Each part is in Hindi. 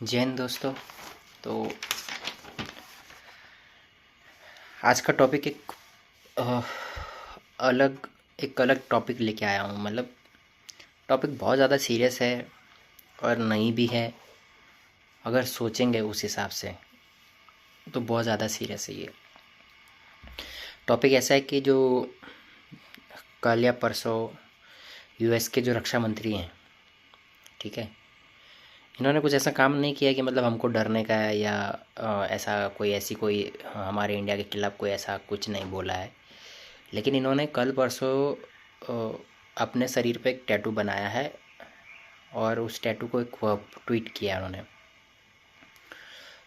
जय हिंद दोस्तों। तो आज का टॉपिक अ, अलग एक अलग टॉपिक लेके आया हूँ। मतलब टॉपिक बहुत ज़्यादा सीरियस है और नहीं भी है। अगर सोचेंगे उस हिसाब से तो बहुत ज़्यादा सीरियस है ये टॉपिक। ऐसा है कि जो कल या परसों यूएस के जो रक्षा मंत्री हैं, ठीक है, इन्होंने कुछ ऐसा काम नहीं किया कि मतलब हमको डरने का है या ऐसा कोई हमारे इंडिया के खिलाफ़ कोई ऐसा कुछ नहीं बोला है। लेकिन इन्होंने कल परसों अपने शरीर पे एक टैटू बनाया है और उस टैटू को एक ट्वीट किया उन्होंने।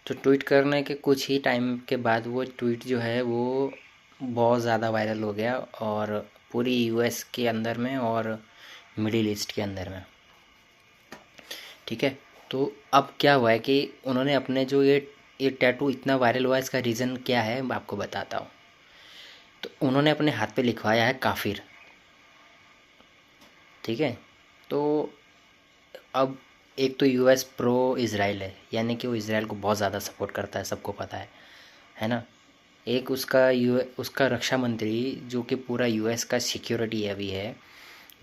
तो ट्वीट करने के कुछ ही टाइम के बाद वो ट्वीट जो है वो बहुत ज़्यादा वायरल हो गया और पूरी यूएस के अंदर में और मिडिल ईस्ट के अंदर में, ठीक है। तो अब क्या हुआ है कि उन्होंने अपने जो ये टैटू इतना वायरल हुआ, इसका रीज़न क्या है मैं आपको बताता हूँ। तो उन्होंने अपने हाथ पे लिखवाया है काफिर, ठीक है। तो अब एक तो यूएस प्रो इज़राइल है, यानी कि वो इज़राइल को बहुत ज़्यादा सपोर्ट करता है, सबको पता है ना। एक उसका रक्षा मंत्री जो कि पूरा यूएस का सिक्योरिटी अभी है,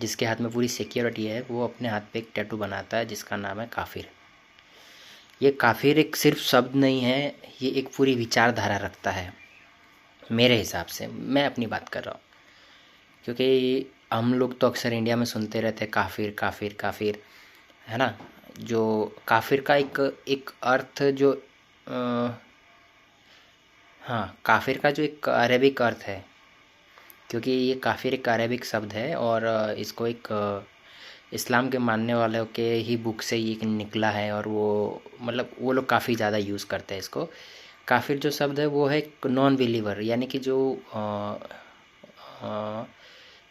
जिसके हाथ में पूरी सिक्योरिटी है, वो अपने हाथ पे एक टैटू बनाता है जिसका नाम है काफिर। ये काफिर एक सिर्फ शब्द नहीं है, ये एक पूरी विचारधारा रखता है मेरे हिसाब से। मैं अपनी बात कर रहा हूँ क्योंकि हम लोग तो अक्सर इंडिया में सुनते रहते हैं काफिर काफिर काफिर, है ना। जो काफिर का एक एक अर्थ जो हाँ, काफिर का जो एक अरेबिक अर्थ है, क्योंकि ये काफिर एक अरेबिक शब्द है और इसको एक इस्लाम के मानने वालों के ही बुक से ये निकला है और वो मतलब वो लोग काफ़ी ज़्यादा यूज़ करते हैं इसको। काफिर जो शब्द है वो है एक नॉन बिलीवर, यानी कि अ,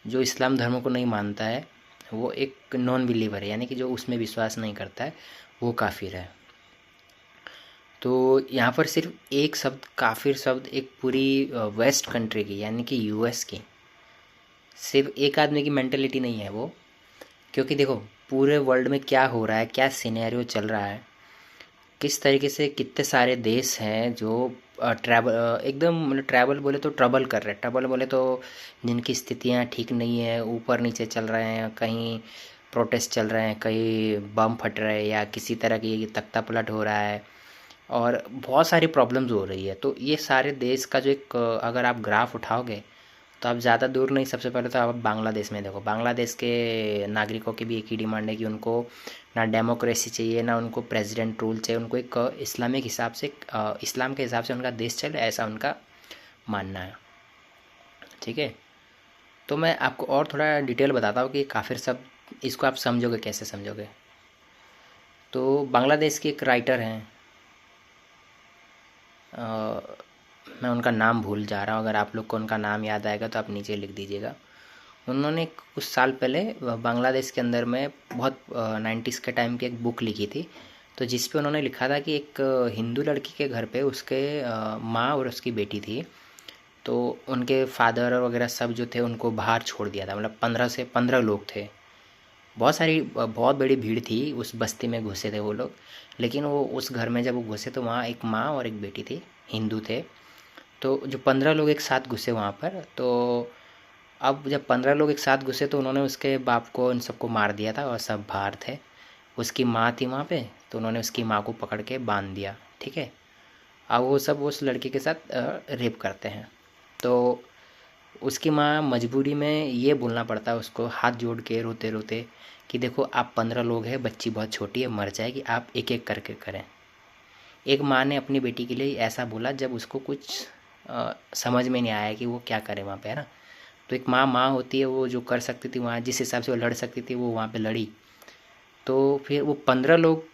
जो इस्लाम धर्म को नहीं मानता है, वो एक नॉन बिलीवर है, यानी कि जो उसमें विश्वास नहीं करता है, वो काफिर है। तो यहाँ पर सिर्फ एक शब्द काफिर शब्द एक पूरी वेस्ट कंट्री की, यानी कि यूएस की, सिर्फ एक आदमी की मेंटेलिटी नहीं है वो। क्योंकि देखो पूरे वर्ल्ड में क्या हो रहा है, क्या सिनेरियो चल रहा है, किस तरीके से कितने सारे देश हैं जो ट्रैवल एकदम मतलब ट्रैवल बोले तो ट्रबल कर रहे हैं, ट्रबल बोले तो जिनकी स्थितियां ठीक नहीं है, ऊपर नीचे चल रहे हैं, कहीं प्रोटेस्ट चल रहे हैं, कहीं बम फट रहे हैं या किसी तरह की तख्ता पलट हो रहा है और बहुत सारी प्रॉब्लम्स हो रही है। तो ये सारे देश का जो एक अगर आप ग्राफ उठाओगे तो आप ज़्यादा दूर नहीं, सबसे पहले तो आप बांग्लादेश में देखो। बांग्लादेश के नागरिकों की भी एक ही डिमांड है कि उनको ना डेमोक्रेसी चाहिए, ना उनको प्रेसिडेंट रूल चाहिए, उनको एक इस्लामिक हिसाब से इस्लाम के हिसाब से उनका देश चले, ऐसा उनका मानना है, ठीक है। तो मैं आपको और थोड़ा डिटेल बताता हूँ कि काफिर सब इसको आप समझोगे कैसे समझोगे। तो बांग्लादेश के एक राइटर हैं, मैं उनका नाम भूल जा रहा हूँ, अगर आप लोग को उनका नाम याद आएगा तो आप नीचे लिख दीजिएगा। उन्होंने कुछ साल पहले बांग्लादेश के अंदर में बहुत 90s के टाइम की एक बुक लिखी थी। तो जिस पे उन्होंने लिखा था कि एक हिंदू लड़की के घर पे उसके माँ और उसकी बेटी थी। तो उनके फादर वगैरह सब जो थे उनको बाहर छोड़ दिया था, मतलब 15 लोग थे। बहुत बड़ी भीड़ थी, उस बस्ती में घुसे थे वो लोग। लेकिन वो उस घर में जब वो घुसे तो वहाँ एक माँ और एक बेटी थी, हिंदू थे। तो जो 15 लोग एक साथ घुसे वहाँ पर, तो अब जब 15 लोग एक साथ घुसे तो उन्होंने उसके बाप को इन सबको मार दिया था और सब बाहर थे। उसकी माँ थी वहाँ पे, तो उन्होंने उसकी माँ को पकड़ के बांध दिया, ठीक है। अब वो सब उस लड़की के साथ रेप करते हैं। तो उसकी माँ मजबूरी में ये बोलना पड़ता है उसको, हाथ जोड़ के रोते रोते, कि देखो आप 15 लोग हैं, बच्ची बहुत छोटी है, मर जाएगी, आप एक एक करके करें। एक माँ ने अपनी बेटी के लिए ऐसा बोला जब उसको कुछ समझ में नहीं आया कि वो क्या करे वहाँ पे, है ना। तो एक माँ माँ होती है, वो जो कर सकती थी वहाँ, जिस हिसाब से वो लड़ सकती थी, वो वहाँ पे लड़ी। तो फिर वो 15 लोग,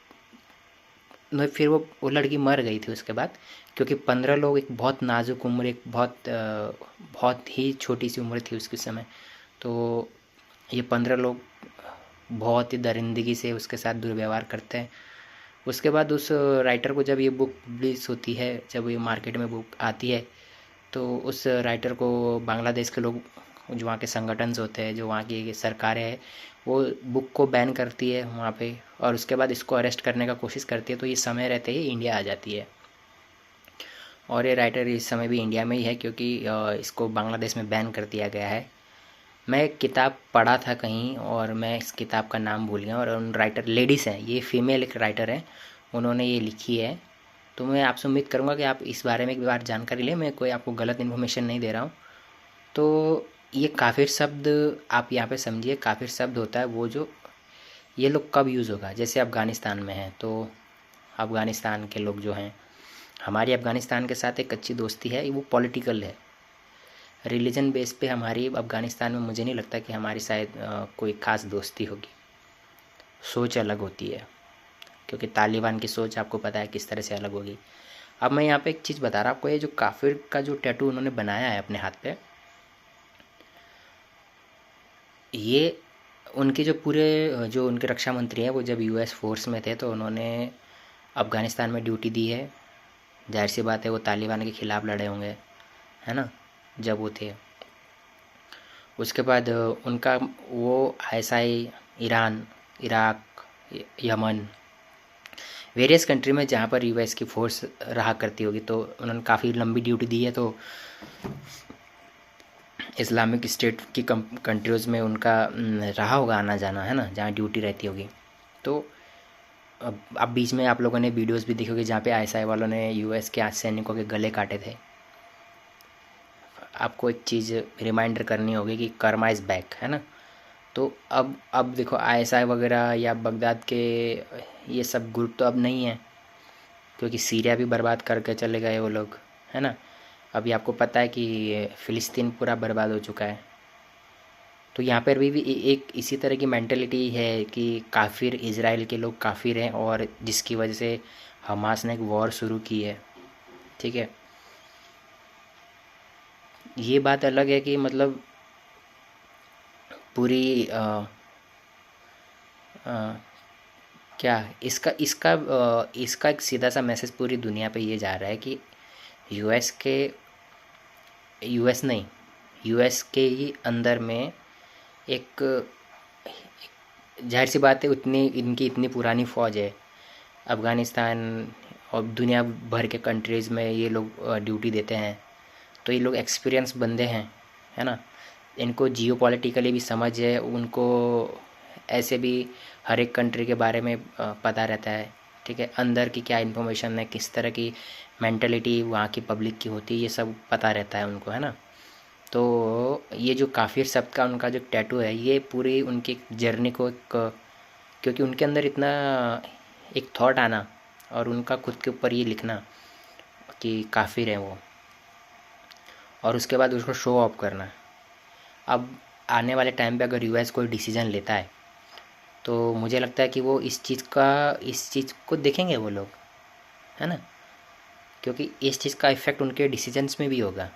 फिर वो लड़की मर गई थी उसके बाद, क्योंकि 15 लोग एक बहुत नाजुक उम्र, एक बहुत ही छोटी सी उम्र थी उसके समय। तो ये 15 लोग बहुत ही दरिंदगी से उसके साथ दुर्व्यवहार करते हैं। उसके बाद उस राइटर को जब ये बुक पब्लिश होती है, जब ये मार्केट में बुक आती है, तो उस राइटर को बांग्लादेश के लोग जो वहाँ के संगठन होते हैं, जो वहाँ की सरकारें हैं, वो बुक को बैन करती है वहाँ पे, और उसके बाद इसको अरेस्ट करने का कोशिश करती है, तो ये समय रहते ही इंडिया आ जाती है। और ये राइटर इस समय भी इंडिया में ही है, क्योंकि इसको बांग्लादेश में बैन कर दिया गया है। मैं एक किताब पढ़ा था कहीं, और मैं इस किताब का नाम भूल गया, और उन राइटर लेडीज़ हैं, ये फीमेल एक राइटर हैं, उन्होंने ये लिखी है। तो मैं आपसे उम्मीद करूँगा कि आप इस बारे में एक बार जानकारी लें, मैं कोई आपको गलत इन्फॉर्मेशन नहीं दे रहा हूँ। तो ये काफिर शब्द आप यहाँ पे समझिए, काफिर शब्द होता है वो जो ये लोग कब यूज़ होगा, जैसे अफ़गानिस्तान में है तो अफ़गानिस्तान के लोग जो हैं, हमारी अफ़गानिस्तान के साथ एक अच्छी दोस्ती है, वो पॉलिटिकल है, रिलीजन बेस पे हमारी अफ़गानिस्तान में मुझे नहीं लगता कि हमारी शायद कोई ख़ास दोस्ती होगी। सोच अलग होती है, क्योंकि तालिबान की सोच आपको पता है किस तरह से अलग होगी। अब मैं यहाँ पे एक चीज़ बता रहा हूँ आपको, ये जो काफिर का जो टैटू उन्होंने बनाया है अपने हाथ पे, ये उनके जो पूरे जो उनके रक्षा मंत्री हैं, वो जब यूएस फोर्स में थे तो उन्होंने अफ़गानिस्तान में ड्यूटी दी है। जाहिर सी बात है वो तालिबान के ख़िलाफ़ लड़े होंगे, है ना, जब वो थे। उसके बाद उनका वो ISI, Iran, Iraq, Yemen, various country में जहाँ पर यूएस की फ़ोर्स रहा करती होगी, तो उन्होंने काफ़ी लंबी ड्यूटी दी है। तो इस्लामिक स्टेट की कंट्रीज़ में उनका रहा होगा आना जाना, है ना, जहाँ ड्यूटी रहती होगी। तो अब बीच में आप लोगों ने वीडियोस भी देखी होगी जहाँ पे आईएसआई वालों ने यूएस के सैनिकों के गले काटे थे। आपको एक चीज़ रिमाइंडर करनी होगी कि कर्मा इज़ बैक, है ना। तो अब देखो आईएसआई वगैरह या बगदाद के ये सब ग्रुप तो अब नहीं है, क्योंकि सीरिया भी बर्बाद करके चले गए वो लोग, है ना। अभी आपको पता है कि फ़िलिस्तीन पूरा बर्बाद हो चुका है। तो यहाँ पर भी एक इसी तरह की मेंटेलिटी है कि काफिर, इजराइल के लोग काफिर हैं, और जिसकी वजह से हमास ने एक वॉर शुरू की है, ठीक है। ये बात अलग है कि मतलब पूरी क्या इसका एक सीधा सा मैसेज पूरी दुनिया पे ये जा रहा है कि यूएस नहीं, यूएस के ही अंदर में एक जाहिर सी बात है, इनकी इतनी पुरानी फ़ौज है। अफ़गानिस्तान और दुनिया भर के कंट्रीज़ में ये लोग ड्यूटी देते हैं, तो ये लोग एक्सपीरियंस बंदे हैं, है ना। इनको जियोपॉलिटिकली भी समझ है, उनको ऐसे भी हर एक कंट्री के बारे में पता रहता है, ठीक है। अंदर की क्या इन्फॉर्मेशन है, किस तरह की मेंटलिटी वहाँ की पब्लिक की होती है, ये सब पता रहता है उनको, है ना। तो ये जो काफिर शब्द का उनका जो टैटू है, ये पूरी उनकी जर्नी को एक, क्योंकि उनके अंदर इतना एक थॉट आना और उनका खुद के ऊपर ये लिखना कि काफिर है वो, और उसके बाद उसको शो ऑफ करना। अब आने वाले टाइम पे अगर यूएस कोई डिसीजन लेता है तो मुझे लगता है कि वो इस चीज़ को देखेंगे वो लोग, है ना, क्योंकि इस चीज़ का इफ़ेक्ट उनके डिसीजंस में भी होगा।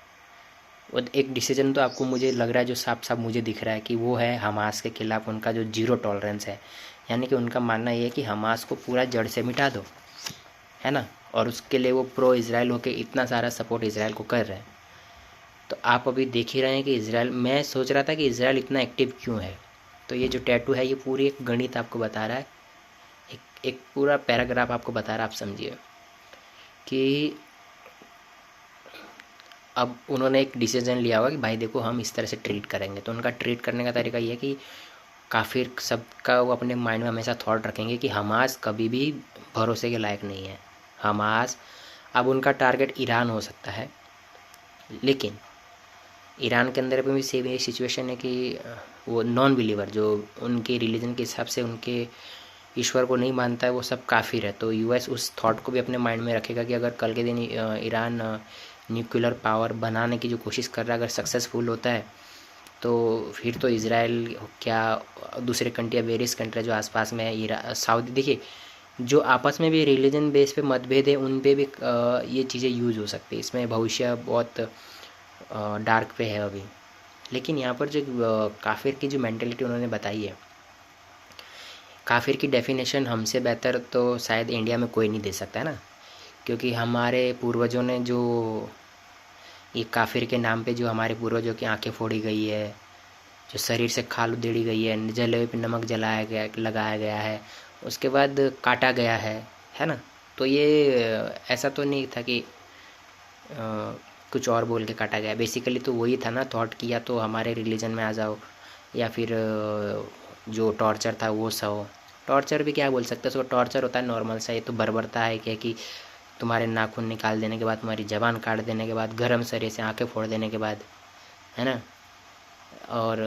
और एक डिसीजन तो आपको मुझे लग रहा है जो साफ साफ मुझे दिख रहा है कि वो है हमास के खिलाफ़ उनका जो जीरो टॉलरेंस है, यानी कि उनका मानना ये है कि हमास को पूरा जड़ से मिटा दो, है ना। और उसके लिए वो प्रो इज़राइल होकर इतना सारा सपोर्ट इज़राइल को कर रहे हैं। तो आप अभी देख ही रहे हैं कि इज़राइल, मैं सोच रहा था कि इज़राइल इतना एक्टिव क्यों है। तो ये जो टैटू है ये पूरी एक गणित आपको बता रहा है, एक पूरा पैराग्राफ आपको बता रहा है। आप समझिए कि अब उन्होंने एक डिसीजन लिया होगा कि भाई देखो हम इस तरह से ट्रीट करेंगे, तो उनका ट्रीट करने का तरीका ये है कि काफिर सब का वो अपने माइंड में हमेशा थॉट रखेंगे कि हमास कभी भी भरोसे के लायक नहीं है। हमास, अब उनका टारगेट ईरान हो सकता है, लेकिन ईरान के अंदर भी सेम ये सिचुएशन है कि वो नॉन बिलीवर, जो उनके रिलीजन के हिसाब से उनके ईश्वर को नहीं मानता है, वो सब काफिर है। तो यूएस उस थॉट को भी अपने माइंड में रखेगा कि अगर कल के दिन ईरान न्यूक्लियर पावर बनाने की जो कोशिश कर रहा है अगर सक्सेसफुल होता है, तो फिर तो इज़राइल क्या दूसरे कंट्री या वेरियस कंट्री जो आसपास में है, सऊदी, देखिए जो आपस में भी रिलीजन बेस पे मतभेद है उन पे भी ये चीज़ें यूज हो सकती है। इसमें भविष्य बहुत डार्क पे है अभी। लेकिन यहाँ पर जो काफिर की जो मेंटेलिटी उन्होंने बताई है, काफिर की डेफिनेशन हमसे बेहतर तो शायद इंडिया में कोई नहीं दे सकता, है ना, क्योंकि हमारे पूर्वजों ने जो ये काफिर के नाम पे जो हमारे पूर्वजों की आंखें फोड़ी गई है, जो शरीर से खाल उधेड़ी गई है, जले हुए पे नमक जलाया गया लगाया गया है, उसके बाद काटा गया है ना। तो ये ऐसा तो नहीं था कि कुछ और बोल के काटा गया। बेसिकली तो वही था ना, थॉट किया तो हमारे रिलीजन में आ जाओ, या फिर जो टॉर्चर था वो सहो। टॉर्चर भी क्या बोल सकते हैं उसको, टॉर्चर होता है नॉर्मल सा। ये तो बर्बरता है क्या कि तुम्हारे नाखून निकाल देने के बाद, तुम्हारी ज़बान काट देने के बाद, गरम सरे से आंखें फोड़ देने के बाद, है ना। और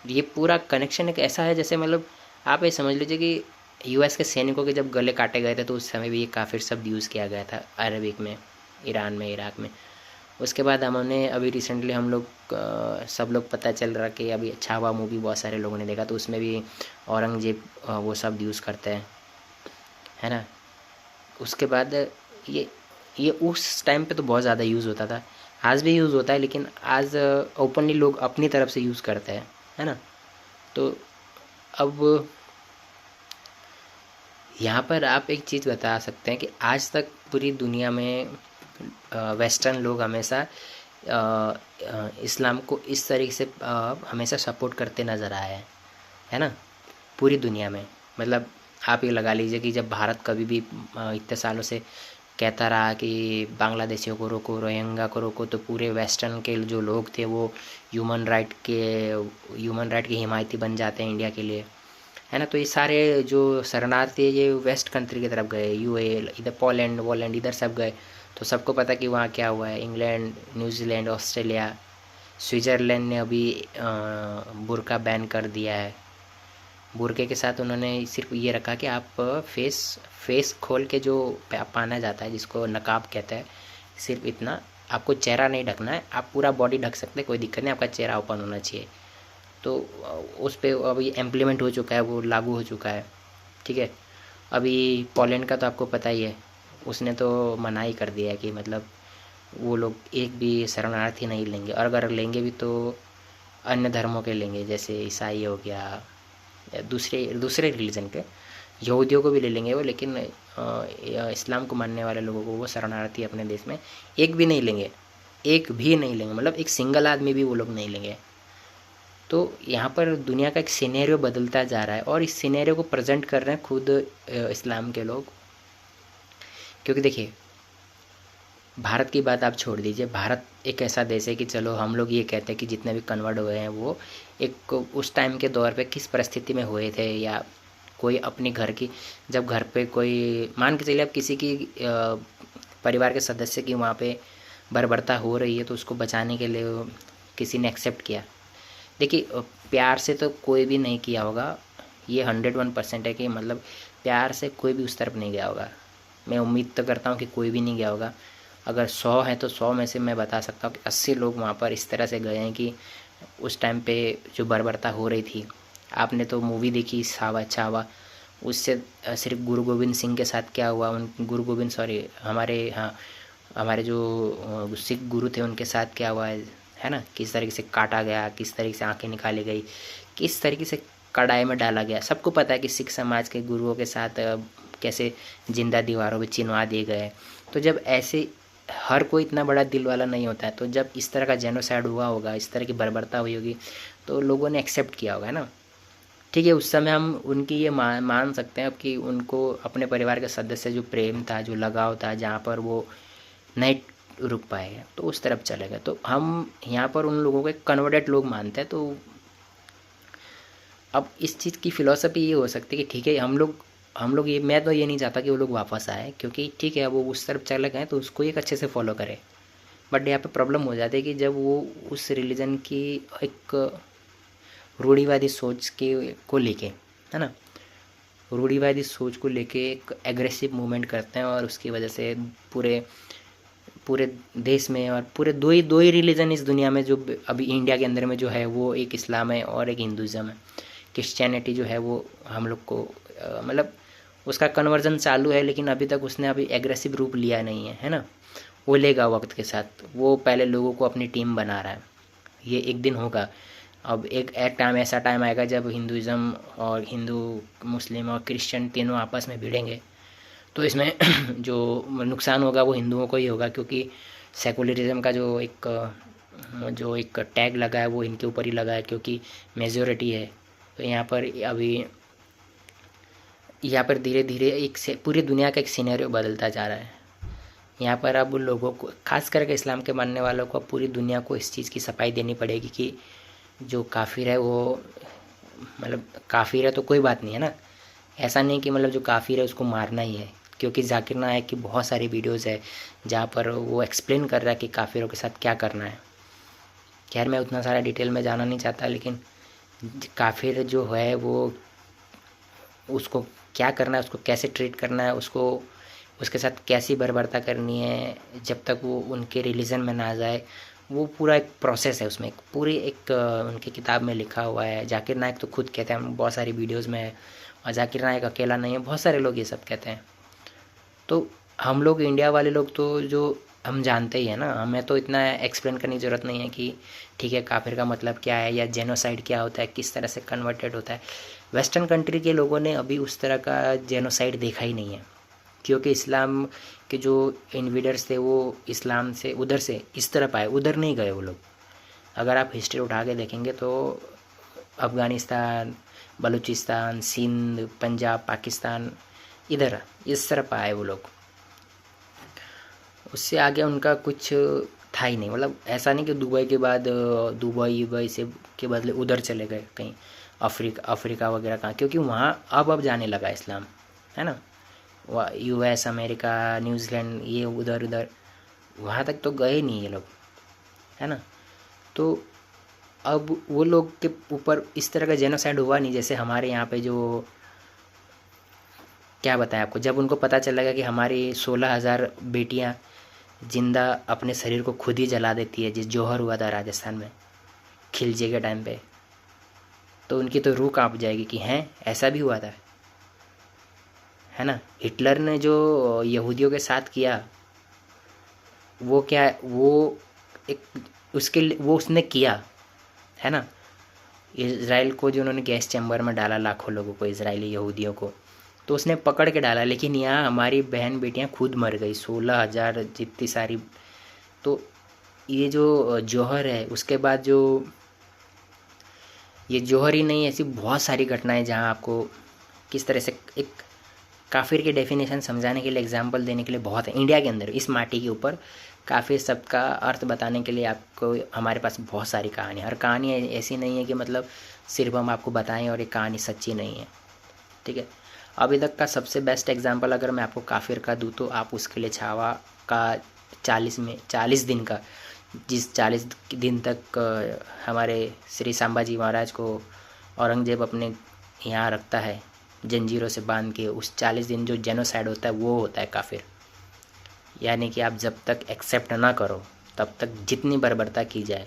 ये पूरा कनेक्शन एक ऐसा है जैसे मतलब आप ये समझ लीजिए कि यूएस के सैनिकों के जब गले काटे गए थे तो उस समय भी ये काफिर शब्द यूज़ किया गया था अरबिक में, ईरान में, इराक में। उसके बाद हमने अभी रिसेंटली हम लोग सब लोग पता चल रहा कि अभी छावा मूवी बहुत सारे लोगों ने देखा, तो उसमें भी औरंगजेब वो शब्द यूज़ करते हैं, है ना। उसके बाद ये ये उस टाइम पे तो बहुत ज़्यादा यूज़ होता था, आज भी यूज़ होता है, लेकिन आज ओपनली लोग अपनी तरफ से यूज़ करते हैं, है ना। तो अब यहाँ पर आप एक चीज़ बता सकते हैं कि आज तक पूरी दुनिया में वेस्टर्न लोग हमेशा इस्लाम को इस तरीके से हमेशा सपोर्ट करते नज़र आए हैं, है ना, पूरी दुनिया में। मतलब आप ये लगा लीजिए कि जब भारत कभी भी इतने सालों से कहता रहा कि बांग्लादेशियों को रोको, रोहिंग्या को रोको, तो पूरे वेस्टर्न के जो लोग थे वो ह्यूमन राइट के हिमायती बन जाते हैं इंडिया के लिए, है ना। तो ये सारे जो शरणार्थी ये वेस्ट कंट्री की तरफ गए, यूए, इधर पोलैंड वोलैंड इधर सब गए। तो सबको पता कि वहाँ क्या हुआ है। इंग्लैंड, न्यूजीलैंड, ऑस्ट्रेलिया, स्विट्ज़रलैंड ने अभी बुर्का बैन कर दिया है। बुर्के के साथ उन्होंने सिर्फ ये रखा कि आप फेस खोल के जो पहना जाता है जिसको नकाब कहते हैं, सिर्फ इतना, आपको चेहरा नहीं ढकना है, आप पूरा बॉडी ढक सकते हैं, कोई दिक्कत नहीं, आपका चेहरा ओपन होना चाहिए। तो उस पर अभी इम्प्लीमेंट हो चुका है, वो लागू हो चुका है, ठीक है। अभी पोलैंड का तो आपको पता ही है, उसने तो मना ही कर दिया है कि मतलब वो लोग एक भी शरणार्थी नहीं लेंगे, और अगर लेंगे भी तो अन्य धर्मों के लेंगे, जैसे ईसाई हो गया या दूसरे दूसरे रिलीजन के, यहूदियों को भी ले लेंगे वो, लेकिन इस्लाम को मानने वाले लोगों को वो शरणार्थी अपने देश में एक भी नहीं लेंगे, एक भी नहीं लेंगे, मतलब एक सिंगल आदमी भी वो लोग नहीं लेंगे। तो यहाँ पर दुनिया का एक सिनेरियो बदलता जा रहा है, और इस सिनेरियो को प्रेजेंट कर रहे हैं खुद इस्लाम के लोग। क्योंकि देखिए, भारत की बात आप छोड़ दीजिए, भारत एक ऐसा देश है कि चलो हम लोग ये कहते हैं कि जितने भी कन्वर्ट हुए हैं वो एक उस टाइम के दौर पे किस परिस्थिति में हुए थे, या कोई अपने घर की, जब घर पे कोई, मान के चलिए आप किसी की परिवार के सदस्य की वहाँ पे बर्बरता हो रही है, तो उसको बचाने के लिए किसी ने एक्सेप्ट किया। देखिए, प्यार से तो कोई भी नहीं किया होगा, ये 101% है कि मतलब प्यार से कोई भी उस तरफ नहीं गया होगा। मैं उम्मीद तो करता हूँ कि कोई भी नहीं गया होगा। अगर 100 हैं तो 100 में से मैं बता सकता हूँ कि 80 लोग वहाँ पर इस तरह से गए हैं कि उस टाइम पे जो बर्बरता हो रही थी, आपने तो मूवी देखी छावा छावा, उससे सिर्फ गुरु गोविंद सिंह के साथ क्या हुआ, उन गुरु गोविंद, सॉरी, हमारे जो सिख गुरु थे उनके साथ क्या हुआ है ना, किस तरीके से काटा गया, किस तरीके से आंखें निकाली गई, किस तरीके से कढ़ाई में डाला गया। सबको पता है कि सिख समाज के गुरुओं के साथ कैसे जिंदा दीवारों पे चिनवा दिए गए। तो जब ऐसे, हर कोई इतना बड़ा दिल वाला नहीं होता है, तो जब इस तरह का जेनोसाइड हुआ होगा, इस तरह की बर्बरता हुई होगी, तो लोगों ने एक्सेप्ट किया होगा, है ना। ठीक है, उस समय हम उनकी ये मान सकते हैं कि उनको अपने परिवार के सदस्य जो प्रेम था, जो लगाव था, जहाँ पर वो नहीं रुक पाएगा तो उस तरफ चले गए। तो हम यहाँ पर उन लोगों को कन्वर्टेड लोग मानते हैं। तो अब इस चीज़ की फ़िलॉसफी ये हो सकती है कि ठीक है, हम लोग ये, मैं तो ये नहीं चाहता कि वो लोग वापस आए, क्योंकि ठीक है वो उस तरफ चले गए तो उसको एक अच्छे से फॉलो करें। बट यहाँ पे प्रॉब्लम हो जाती है कि जब वो उस रिलीजन की एक रूढ़िवादी सोच के को लेके, है ना, रूढ़िवादी सोच को लेके एक एग्रेसिव मूवमेंट करते हैं, और उसकी वजह से पूरे पूरे देश में, और पूरे दो ही रिलीजन इस दुनिया में जो अभी इंडिया के अंदर में जो है, वो एक इस्लाम है और एक हिंदुज़म है। क्रिश्चियनिटी जो है वो हम लोग को मतलब उसका कन्वर्जन चालू है, लेकिन अभी तक उसने अभी एग्रेसिव रूप लिया नहीं है ना। वो लेगा वक्त के साथ, वो पहले लोगों को अपनी टीम बना रहा है, ये एक दिन होगा। अब एक टाइम, ऐसा टाइम आएगा जब हिंदुज़म और हिंदू, मुस्लिम और क्रिश्चियन तीनों आपस में भिड़ेंगे, तो इसमें जो नुकसान होगा वो हिंदुओं को ही होगा, क्योंकि सेकुलरिज्म का जो एक जो एक टैग लगा है वो इनके ऊपर ही लगा है क्योंकि मेजॉरिटी है। तो यहाँ पर अभी यहाँ पर धीरे धीरे एक से पूरी दुनिया का एक सिनेरियो बदलता जा रहा है। यहाँ पर अब लोगों को, खास करके इस्लाम के मानने वालों को, पूरी दुनिया को इस चीज़ की सफाई देनी पड़ेगी कि जो काफिर है वो, मतलब काफिर है तो कोई बात नहीं है ना, ऐसा नहीं कि मतलब जो काफिर है उसको मारना ही है। क्योंकि जाकिर नायक की बहुत सारी वीडियोज़ है जहाँ पर वो एक्सप्लेन कर रहा है कि काफिरों के साथ क्या करना है। खैर मैं उतना सारा डिटेल में जाना नहीं चाहता, लेकिन काफिर जो है वो, उसको क्या करना है, उसको कैसे ट्रीट करना है, उसको उसके साथ कैसी बर्बरता करनी है जब तक वो उनके रिलीजन में ना आ जाए, वो पूरा एक प्रोसेस है। उसमें पूरी एक उनकी किताब में लिखा हुआ है। जाकिर नायक तो खुद कहते हैं, बहुत सारी वीडियोज़ में है, और जाकिर नायक अकेला नहीं है, बहुत सारे लोग ये सब कहते हैं। तो हम लोग इंडिया वाले लोग तो जो हम जानते ही हैं ना, हमें तो इतना एक्सप्लेन करने की ज़रूरत नहीं है कि ठीक है काफिर का मतलब क्या है या जेनोसाइड क्या होता है, किस तरह से कन्वर्टेड होता है। वेस्टर्न कंट्री के लोगों ने अभी उस तरह का जेनोसाइड देखा ही नहीं है, क्योंकि इस्लाम के जो इन्वीडर्स थे वो इस्लाम से उधर से इस तरफ आए, उधर नहीं गए वो लोग। अगर आप हिस्ट्री उठा के देखेंगे तो अफ़गानिस्तान, बलूचिस्तान, सिंध, पंजाब, पाकिस्तान, इधर इस तरफ आए वो लोग। उससे आगे उनका कुछ था ही नहीं। मतलब ऐसा नहीं कि दुबई के बाद दुबई से के बदले उधर चले गए कहीं अफ्रीका वगैरह कहाँ, क्योंकि वहाँ अब जाने लगा इस्लाम, है ना। यूएस, अमेरिका, न्यूजीलैंड, ये उधर उधर वहाँ तक तो गए नहीं ये लोग, है ना। तो अब वो लोग के ऊपर इस तरह का जेनोसाइड हुआ नहीं जैसे हमारे यहाँ पे जो, क्या बताएं आपको, जब उनको पता चलेगा कि हमारी 16,000 बेटियाँ जिंदा अपने शरीर को खुद ही जला देती है, जिस जौहर हुआ था राजस्थान में खिलजी के टाइम पे, तो उनकी तो रूह कांप जाएगी कि हैं ऐसा भी हुआ था, है ना। हिटलर ने जो यहूदियों के साथ किया वो क्या, वो एक उसके वो उसने किया, है ना। इज़राइल को जो उन्होंने गैस चैम्बर में डाला, लाखों लोगों को, इजरायली यहूदियों को, तो उसने पकड़ के डाला। लेकिन यहाँ हमारी बहन बेटियाँ खुद मर गई, 16,000 जितनी सारी। तो ये जो जौहर है, उसके बाद जो ये जौहर ही नहीं, ऐसी बहुत सारी घटनाएं जहाँ आपको किस तरह से एक काफिर की डेफिनेशन समझाने के लिए, एग्जाम्पल देने के लिए बहुत है। इंडिया के अंदर इस माटी के ऊपर काफिर शब्द का अर्थ बताने के लिए आपको, हमारे पास बहुत सारी कहानी है। हर कहानी ऐसी नहीं है कि मतलब सिर्फ हम आपको बताएं और एक कहानी सच्ची नहीं है, ठीक है। अभी तक का सबसे बेस्ट एग्जाम्पल अगर मैं आपको काफिर का दूँ तो आप उसके लिए छावा का 40 दिन का, जिस 40 दिन तक हमारे श्री संभाजी महाराज को औरंगजेब अपने यहाँ रखता है जंजीरों से बांध के, उस 40 दिन जो जेनोसाइड होता है वो होता है काफिर। यानी कि आप जब तक एक्सेप्ट ना करो तब तक जितनी बर्बरता की जाए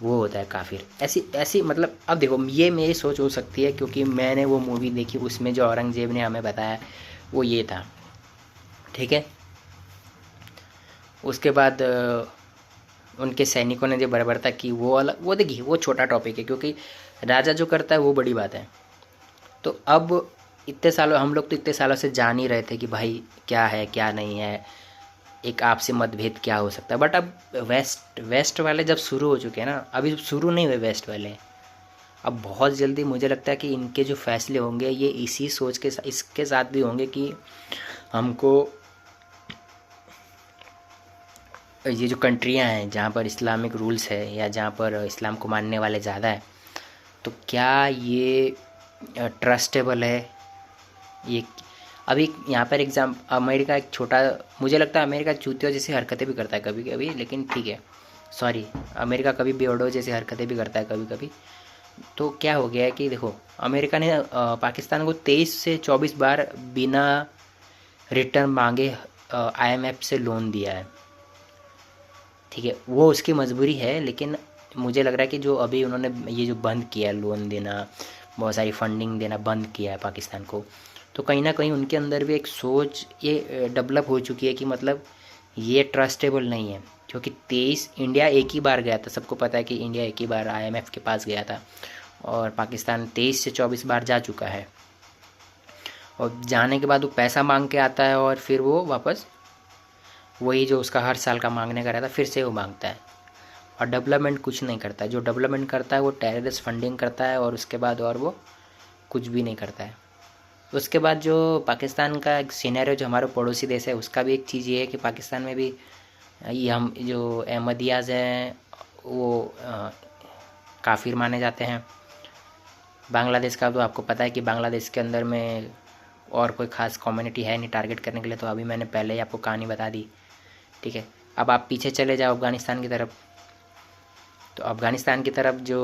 वो होता है काफिर। ऐसी मतलब अब देखो, ये मेरी सोच हो सकती है क्योंकि मैंने वो मूवी देखी, उसमें जो औरंगजेब ने हमें बताया वो ये था, ठीक है। उसके बाद उनके सैनिकों ने जो बर्बरता की वो अलग, वो देखिए वो छोटा टॉपिक है, क्योंकि राजा जो करता है वो बड़ी बात है। तो अब इतने सालों, हम लोग तो इतने सालों से जान ही रहे थे कि भाई क्या है क्या नहीं है, एक आपसी मतभेद क्या हो सकता है। बट अब वेस्ट वाले जब शुरू हो चुके हैं ना, अभी शुरू नहीं हुए वेस्ट वाले, अब बहुत जल्दी मुझे लगता है कि इनके जो फैसले होंगे ये इसी सोच के इसके साथ भी होंगे कि हमको ये जो कंट्रियां हैं जहाँ पर इस्लामिक रूल्स है या जहाँ पर इस्लाम को मानने वाले ज़्यादा है, तो क्या ये ट्रस्टेबल है। ये अभी यहाँ पर अमेरिका एक छोटा, मुझे लगता है अमेरिका चूतियों जैसी हरकतें भी करता है कभी कभी, लेकिन ठीक है, सॉरी, अमेरिका कभी बेवड़ो जैसी हरकतें भी करता है कभी कभी। तो क्या हो गया है कि देखो, अमेरिका ने पाकिस्तान को 23 से 24 बार बिना रिटर्न मांगे IMF से लोन दिया है, ठीक है। वो उसकी मजबूरी है, लेकिन मुझे लग रहा है कि जो अभी उन्होंने ये जो बंद किया है लोन देना, बहुत सारी फंडिंग देना बंद किया है पाकिस्तान को, तो कहीं ना कहीं उनके अंदर भी एक सोच ये डेवलप हो चुकी है कि मतलब ये ट्रस्टेबल नहीं है। क्योंकि 23 इंडिया एक ही बार गया था, सबको पता है कि इंडिया एक ही बार IMF के पास गया था, और पाकिस्तान 23 से 24 बार जा चुका है। और जाने के बाद वो पैसा मांग के आता है और फिर वो वापस वही जो उसका हर साल का मांगने का रहता है फिर से वो मांगता है। और डेवलपमेंट कुछ नहीं करता है। जो डेवलपमेंट करता है वो टेररिस्ट फंडिंग करता है, और उसके बाद और वो कुछ भी नहीं करता है। उसके बाद जो पाकिस्तान का एक सिनेरियो, जो हमारा पड़ोसी देश है, उसका भी एक चीज़ ये है कि पाकिस्तान में भी ये हम जो अहमदियाज हैं वो काफिर माने जाते हैं। बांग्लादेश का तो आपको पता है कि बांग्लादेश के अंदर में और कोई ख़ास कम्युनिटी है नहीं टारगेट करने के लिए, तो अभी मैंने पहले ही आपको कहानी बता दी, ठीक है। अब आप पीछे चले जाओ अफ़गानिस्तान की तरफ, तो अफ़गानिस्तान की तरफ जो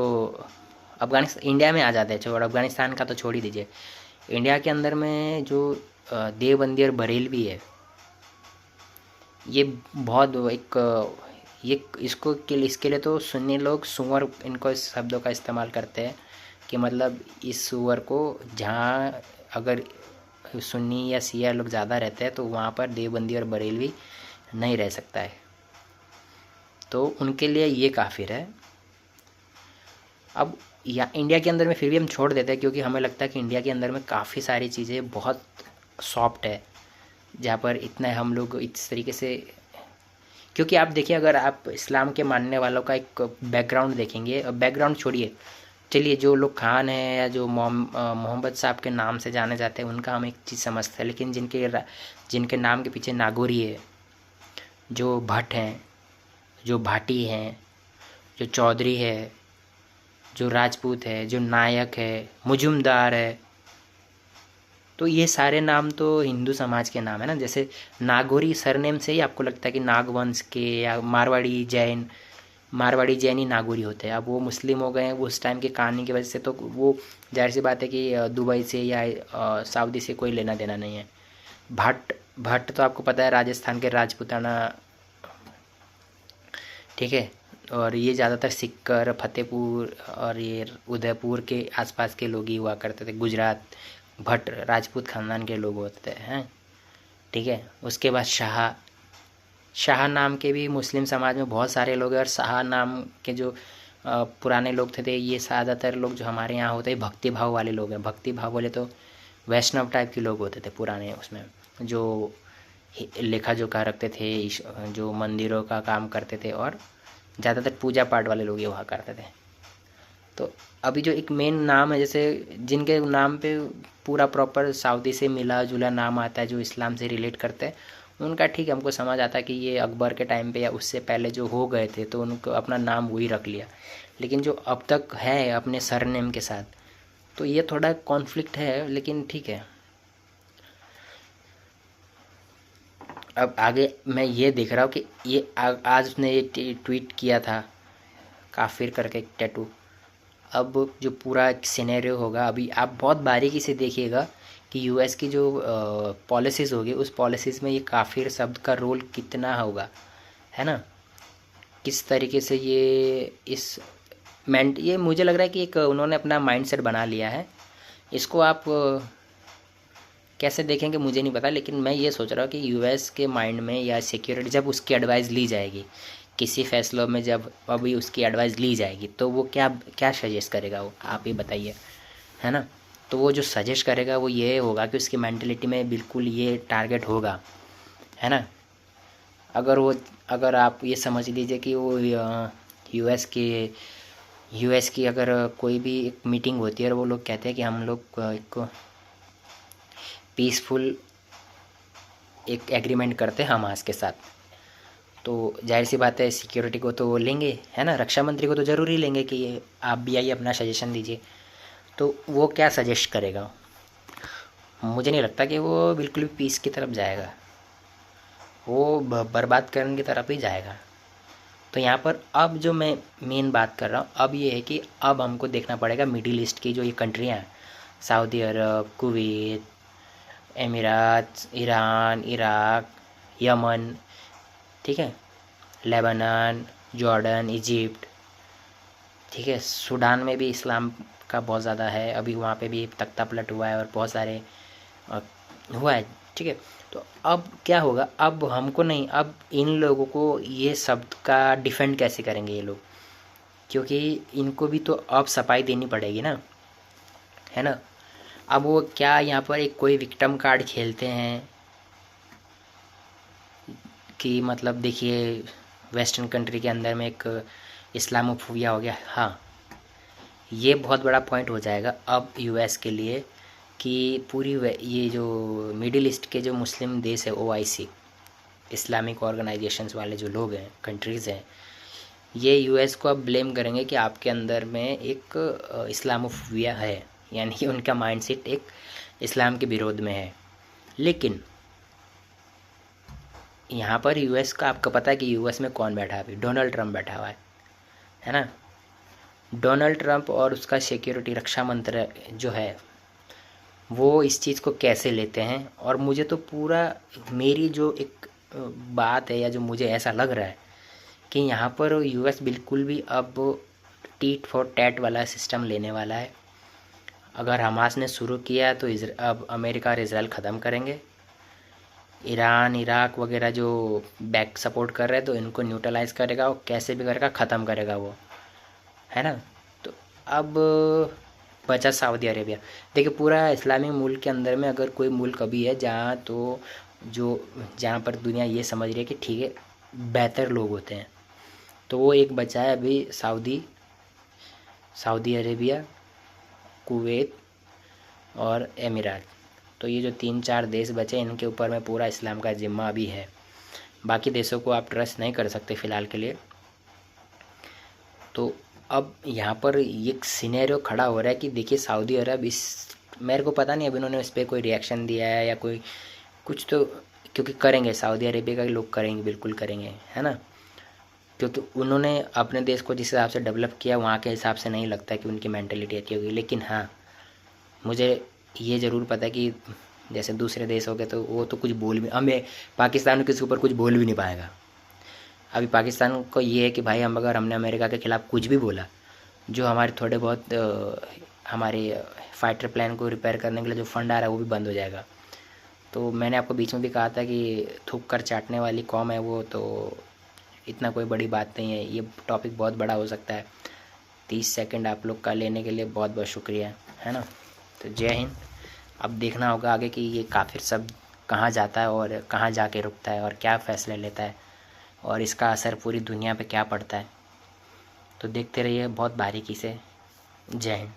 अफ़गानिस्तान इंडिया में आ जाते हैं, छोड़ अफ़गानिस्तान का तो छोड़ ही दीजिए। इंडिया के अंदर में जो देवबंदी और बरेलवी है, ये बहुत एक ये इसके लिए तो सुन्नी लोग सुअर, इनको इस शब्दों का इस्तेमाल करते हैं कि मतलब इस सुअर को जहाँ अगर सुन्नी या शिया लोग ज़्यादा रहते हैं तो वहाँ पर देवबंदी और बरेलवी नहीं रह सकता है, तो उनके लिए ये काफिर है। अब या इंडिया के अंदर में फिर भी हम छोड़ देते हैं, क्योंकि हमें लगता है कि इंडिया के अंदर में काफ़ी सारी चीज़ें बहुत सॉफ्ट है, जहाँ पर इतना हम लोग इस तरीके से, क्योंकि आप देखिए अगर आप इस्लाम के मानने वालों का एक बैकग्राउंड देखेंगे, बैकग्राउंड छोड़िए, चलिए जो लोग खान हैं या जो मोहम्मद साहब के नाम से जाने जाते हैं उनका हम एक चीज़ समझते हैं, लेकिन जिनके नाम के पीछे नागौरी है, जो भट्ट हैं, जो भाटी हैं, जो चौधरी है, जो राजपूत है, जो नायक है, मुजुमदार है, तो ये सारे नाम तो हिंदू समाज के नाम है ना। जैसे नागौरी सरनेम से ही आपको लगता है कि नागवंश के या मारवाड़ी जैन ही नागौरी होते हैं। अब वो मुस्लिम हो गए हैं, वो उस टाइम की कहानी की वजह से, तो वो जाहिर सी बात है कि दुबई से या सऊदी से कोई लेना देना नहीं है। भट्ट तो आपको पता है राजस्थान के राजपूताना, ठीक है। और ये ज़्यादातर सिक्कर, फतेहपुर और ये उदयपुर के आसपास के लोग ही हुआ करते थे। गुजरात भट्ट राजपूत खानदान के लोग होते हैं, ठीक है। उसके बाद शाह नाम के भी मुस्लिम समाज में बहुत सारे लोग हैं, और शाह नाम के जो पुराने लोग थे ये ज़्यादातर लोग जो हमारे यहाँ होते हैं भक्ति भाव वाले लोग हैं। भक्ति भाव वाले तो वैष्णव टाइप के लोग होते थे पुराने, उसमें जो लेखा जोखा रखते थे, जो मंदिरों का काम करते थे, और ज़्यादातर पूजा पाठ वाले लोग ये वहाँ करते थे। तो अभी जो एक मेन नाम है, जैसे जिनके नाम पे पूरा प्रॉपर सऊदी से मिला जुला नाम आता है, जो इस्लाम से रिलेट करते हैं, उनका ठीक है, हमको समझ आता है कि ये अकबर के टाइम पे या उससे पहले जो हो गए थे तो उनको अपना नाम वही रख लिया। लेकिन जो अब तक है अपने सरनेम के साथ, तो ये थोड़ा कॉन्फ्लिक्ट है, लेकिन ठीक है। अब आगे मैं ये देख रहा हूँ कि ये आज उसने ये ट्वीट किया था काफिर करके एक टैटू। अब जो पूरा एक सिनेरियो होगा, अभी आप बहुत बारीकी से देखिएगा कि यूएस की जो पॉलिसीज़ होगी, उस पॉलिसीज़ में ये काफिर शब्द का रोल कितना होगा, है ना। किस तरीके से ये मुझे लग रहा है कि एक उन्होंने अपना माइंडसेट बना लिया है। इसको आप कैसे देखेंगे मुझे नहीं पता, लेकिन मैं ये सोच रहा हूँ कि यूएस के माइंड में या सिक्योरिटी, जब उसकी एडवाइस ली जाएगी किसी फैसलों में, जब अभी उसकी एडवाइस ली जाएगी, तो वो क्या सजेस्ट करेगा, वो आप ही बताइए, है ना। तो वो जो सजेस्ट करेगा वो ये होगा कि उसकी मेंटलिटी में बिल्कुल ये टारगेट होगा, है ना। अगर आप ये समझ लीजिए कि वो यूएस की अगर कोई भी एक मीटिंग होती है और वो लोग कहते हैं कि हम लोग एक पीसफुल एक एग्रीमेंट करते हैं हमास के साथ, तो जाहिर सी बात है सिक्योरिटी को तो लेंगे, है ना। रक्षा मंत्री को तो ज़रूर ही लेंगे कि आप भी आइए अपना सजेशन दीजिए। तो वो क्या सजेस्ट करेगा, मुझे नहीं लगता कि वो बिल्कुल भी पीस की तरफ जाएगा, वो बर्बाद करने की तरफ ही जाएगा। तो यहाँ पर अब जो मैं मेन बात कर रहा हूँ अब ये है कि अब हमको देखना पड़ेगा मिडिल ईस्ट की जो ये कंट्रियाँ हैं, Saudi Arab, Kuwait, Emirates, Iran, Iraq, Yemen, ठीक है, लेबनान, जॉर्डन, इजिप्ट, ठीक है। सूडान में भी इस्लाम का बहुत ज़्यादा है, अभी वहाँ पे भी तख्ता पलट हुआ है और बहुत सारे हुआ है, ठीक है। तो अब क्या होगा, अब हमको नहीं, अब इन लोगों को ये शब्द का डिफेंड कैसे करेंगे ये लोग, क्योंकि इनको भी तो अब सफाई देनी पड़ेगी ना, है ना। अब वो क्या यहाँ पर एक कोई विक्टिम कार्ड खेलते हैं कि मतलब देखिए वेस्टर्न कंट्री के अंदर में एक इस्लामोफोबिया हो गया। हाँ, ये बहुत बड़ा पॉइंट हो जाएगा अब यूएस के लिए कि ये जो मिडिल ईस्ट के जो मुस्लिम देश है, ओआईसी, इस्लामिक ऑर्गेनाइजेशंस वाले जो लोग हैं, कंट्रीज़ हैं, ये यूएस को अब ब्लेम करेंगे कि आपके अंदर में एक इस्लामोफोबिया है, यानी कि उनका माइंडसेट एक इस्लाम के विरोध में है। लेकिन यहाँ पर यूएस का आपको पता है कि यूएस में कौन बैठा है अभी? डोनाल्ड ट्रंप बैठा हुआ है ना। डोनाल्ड ट्रंप और उसका सिक्योरिटी रक्षा मंत्री जो है वो इस चीज़ को कैसे लेते हैं, और मुझे तो पूरा, मेरी जो एक बात है या जो मुझे ऐसा लग रहा है कि यहाँ पर यूएस बिल्कुल भी अब टीट फॉर टैट वाला सिस्टम लेने वाला है। अगर हमास ने शुरू किया तो अब अमेरिका और इजराइल ख़त्म करेंगे। ईरान, इराक वगैरह जो बैक सपोर्ट कर रहे हैं तो इनको न्यूट्रलाइज़ करेगा, और कैसे भी करेगा, ख़त्म करेगा वो, है ना। तो अब बचा सऊदी अरेबिया। देखिए, पूरा इस्लामी मुल्क के अंदर में अगर कोई मुल्क अभी है जहाँ तो जहाँ पर दुनिया ये समझ रही है कि ठीक है बेहतर लोग होते हैं, तो वो एक बचा है अभी, सऊदी अरेबिया, कुवैत और एमिरात। तो ये जो 3-4 देश बचे, इनके ऊपर में पूरा इस्लाम का ज़िम्मा अभी है। बाकी देशों को आप ट्रस्ट नहीं कर सकते फ़िलहाल के लिए। तो अब यहाँ पर ये सिनेरियो खड़ा हो रहा है कि देखिए सऊदी अरब, मेरे को पता नहीं अब इन्होंने इस पर कोई रिएक्शन दिया है या कोई कुछ, तो क्योंकि करेंगे, सऊदी अरेबिया का लोग करेंगे, बिल्कुल करेंगे, है ना। क्योंकि उन्होंने अपने देश को जिस हिसाब से डेवलप किया वहाँ के हिसाब से नहीं लगता कि उनकी मेंटेलिटी अच्छी होगी। लेकिन हाँ, मुझे ये ज़रूर पता है कि जैसे दूसरे देश हो गए तो वो तो कुछ बोल भी, हमें पाकिस्तान किसी ऊपर कुछ बोल भी नहीं पाएगा। अभी पाकिस्तान को ये है कि भाई अगर हमने अमेरिका के ख़िलाफ़ कुछ भी बोला, जो हमारे थोड़े बहुत हमारे फाइटर प्लान को रिपेयर करने के लिए जो फंड आ रहा है वो भी बंद हो जाएगा। तो मैंने आपको बीच में भी कहा था कि थूक कर चाटने वाली कौम है वो, तो इतना कोई बड़ी बात नहीं है। ये टॉपिक बहुत बड़ा हो सकता है। 30 सेकंड आप लोग का लेने के लिए बहुत बहुत शुक्रिया, है ना। तो जय हिंद। अब देखना होगा आगे कि ये काफिर सब कहाँ जाता है और कहाँ जाके रुकता है और क्या फ़ैसले लेता है, और इसका असर पूरी दुनिया पे क्या पड़ता है। तो देखते रहिए बहुत बारीकी से। जय हिंद।